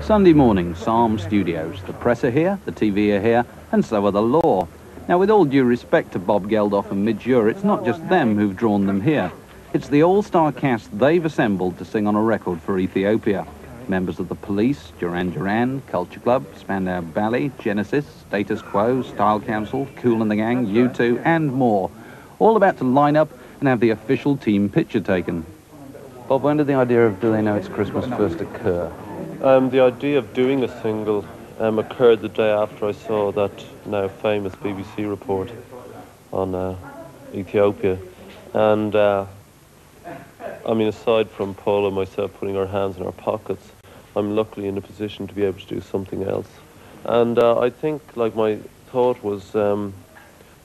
Sunday morning, Psalm Studios. The press are here, the TV are here, and so are the law. Now, with all due respect to Bob Geldof and Midge Ure, it's not just them who've drawn them here. It's the all-star cast they've assembled to sing on a record for Ethiopia. Members of the Police, Duran Duran, Culture Club, Spandau Ballet, Genesis, Status Quo, Style Council, Kool and the Gang, U2, and more. All about to line up and have the official team picture taken. Bob, when did the idea of Do They Know It's Christmas first occur? The idea of doing a single occurred the day after I saw that now famous BBC report on Ethiopia. And I mean, aside from Paula and myself putting our hands in our pockets, I'm luckily in a position to be able to do something else. And I think, like, my thought was that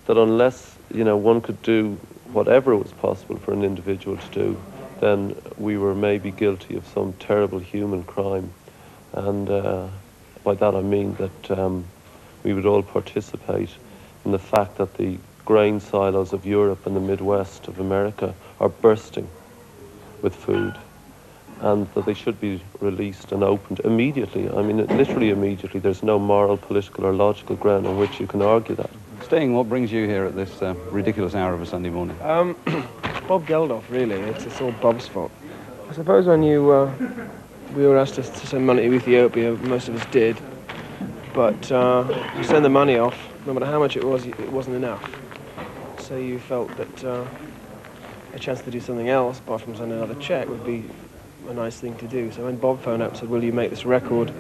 unless, you know, one could do whatever was possible for an individual to do, then we were maybe guilty of some terrible human crime. And by that I mean that we would all participate in the fact that the grain silos of Europe and the Midwest of America are bursting with food, and that they should be released and opened immediately. I mean, literally immediately. There's no moral, political or logical ground on which you can argue that. Sting, what brings you here at this ridiculous hour of a Sunday morning? Bob Geldof, really. It's all Bob's fault. I suppose when we were asked to send money to Ethiopia, most of us did, but to send the money off, no matter how much it was, it wasn't enough. So you felt that a chance to do something else, apart from sending another cheque, would be a nice thing to do. So when Bob phoned up and said, will you make this record,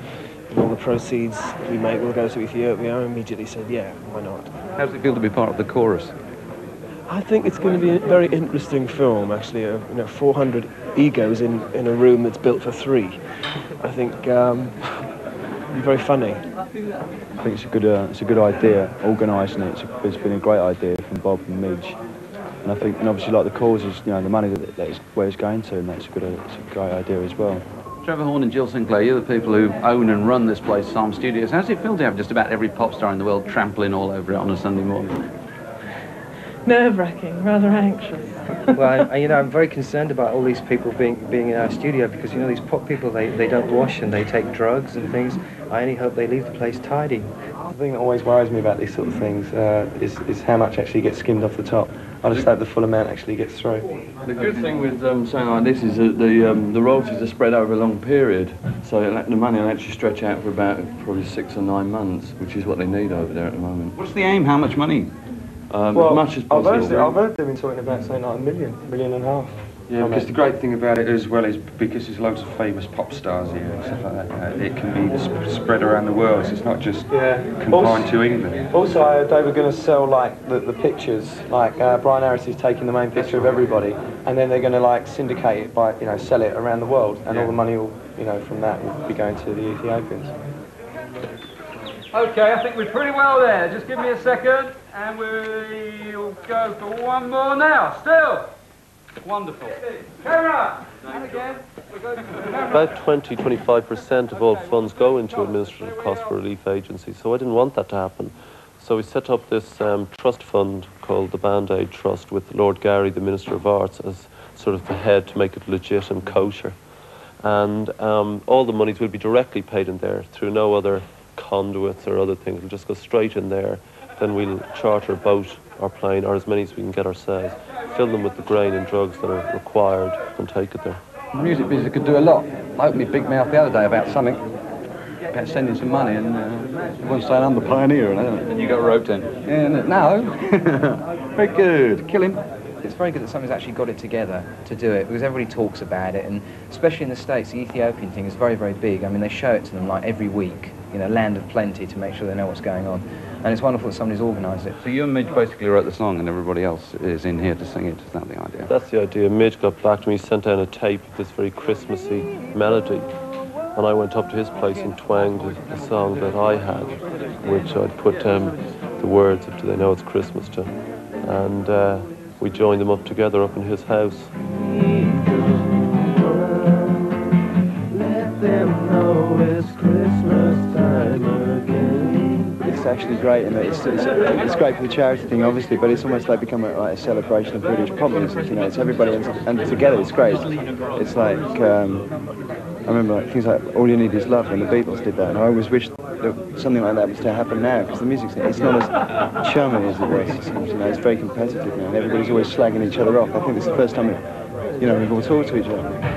and all the proceeds we make will go to Ethiopia, I immediately said, yeah, why not? How does it feel to be part of the chorus? I think it's going to be a very interesting film, actually. 400 egos in a room that's built for 3. I think it'll be very funny. I think it's a good idea, organising it. It's been a great idea from Bob and Midge. And I think, and obviously, like the causes, the money that's where it's going to, and it's a great idea as well. Trevor Horn and Jill Sinclair, you're the people who own and run this place, Psalm Studios. How does it feel to have just about every pop star in the world trampling all over it on a Sunday morning? Nerve-wracking, rather anxious. Well, I'm very concerned about all these people being in our studio, because, these pop people, they don't wash and they take drugs and things. I only hope they leave the place tidy. The thing that always worries me about these sort of things is how much actually gets skimmed off the top. I just hope the full amount actually gets through. The good thing with something like this is that the royalties are spread over a long period, so the money will actually stretch out for about probably 6 or 9 months, which is what they need over there at the moment. What's the aim? How much money? As much as possible. I've heard them talking about saying like $1 million and a half. Yeah, because the great thing about it as well is because there's loads of famous pop stars here and stuff like that, it can be spread around the world, so it's not just confined to England. Also, they were going to sell like the pictures, like Brian Harris is taking the main picture of everybody, and then they're going to like syndicate it by, sell it around the world, and all the money will, from that will be going to the Ethiopians. Okay, I think we're pretty well there. Just give me a second, and we'll go for one more now. Still. Wonderful. Camera! And again. About 20–25% of all funds go into administrative costs for relief agencies, so I didn't want that to happen. So we set up this trust fund called the Band-Aid Trust with Lord Gary, the Minister of Arts, as sort of the head to make it legit and kosher. And all the monies will be directly paid in there through no other conduits or other things. We'll just go straight in there. Then we'll charter a boat or plane, or as many as we can get ourselves, fill them with the grain and drugs that are required, and take it there. The music business could do a lot. I opened my big mouth the other day about something, about sending some money, and everyone's saying I'm the pioneer, and you got roped in. And no, very good. Kill him. It's very good that somebody's actually got it together to do it, because everybody talks about it, and especially in the States, the Ethiopian thing is very, very big. I mean, they show it to them like every week, land of plenty, to make sure they know what's going on. And it's wonderful that somebody's organised it. So you and Midge basically wrote the song and everybody else is in here to sing it. Is that the idea? That's the idea. Midge got back to me, sent down a tape of this very Christmassy melody, and I went up to his place and twanged a song that I had, which I'd put the words of Do They Know It's Christmas to. And we joined them up together up in his house. Let them know it's Christmas time again. It's actually great, and it's great for the charity thing, obviously, but it's almost like become a celebration of British pop music. It's everybody and together. It's great. It's like I remember like, things like All You Need Is Love when the Beatles did that, and I always wish that something like that was to happen now, because the music scene, it's not as chummy as it was, it seems, you know, it's very competitive now, and everybody's always slagging each other off. I think this is the first time we've all talked to each other.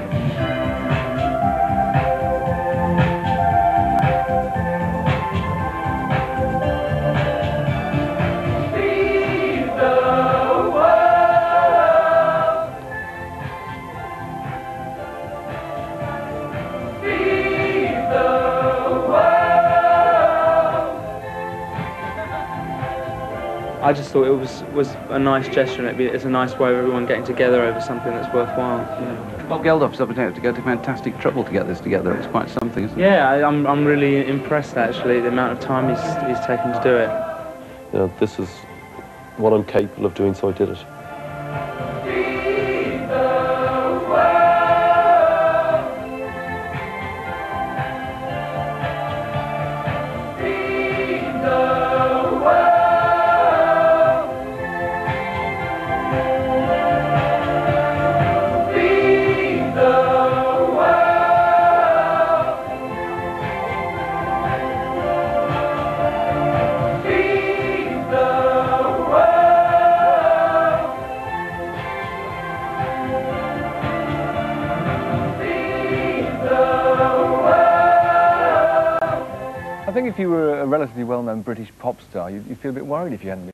I just thought it was a nice gesture, and it's a nice way of everyone getting together over something that's worthwhile. You know. Bob Geldof's up to go to fantastic trouble to get this together. It's quite something, isn't it? Yeah, I'm really impressed actually, the amount of time he's taken to do it. You know, this is what I'm capable of doing, so I did it. I think if you were a relatively well-known British pop star, you'd feel a bit worried if you hadn't been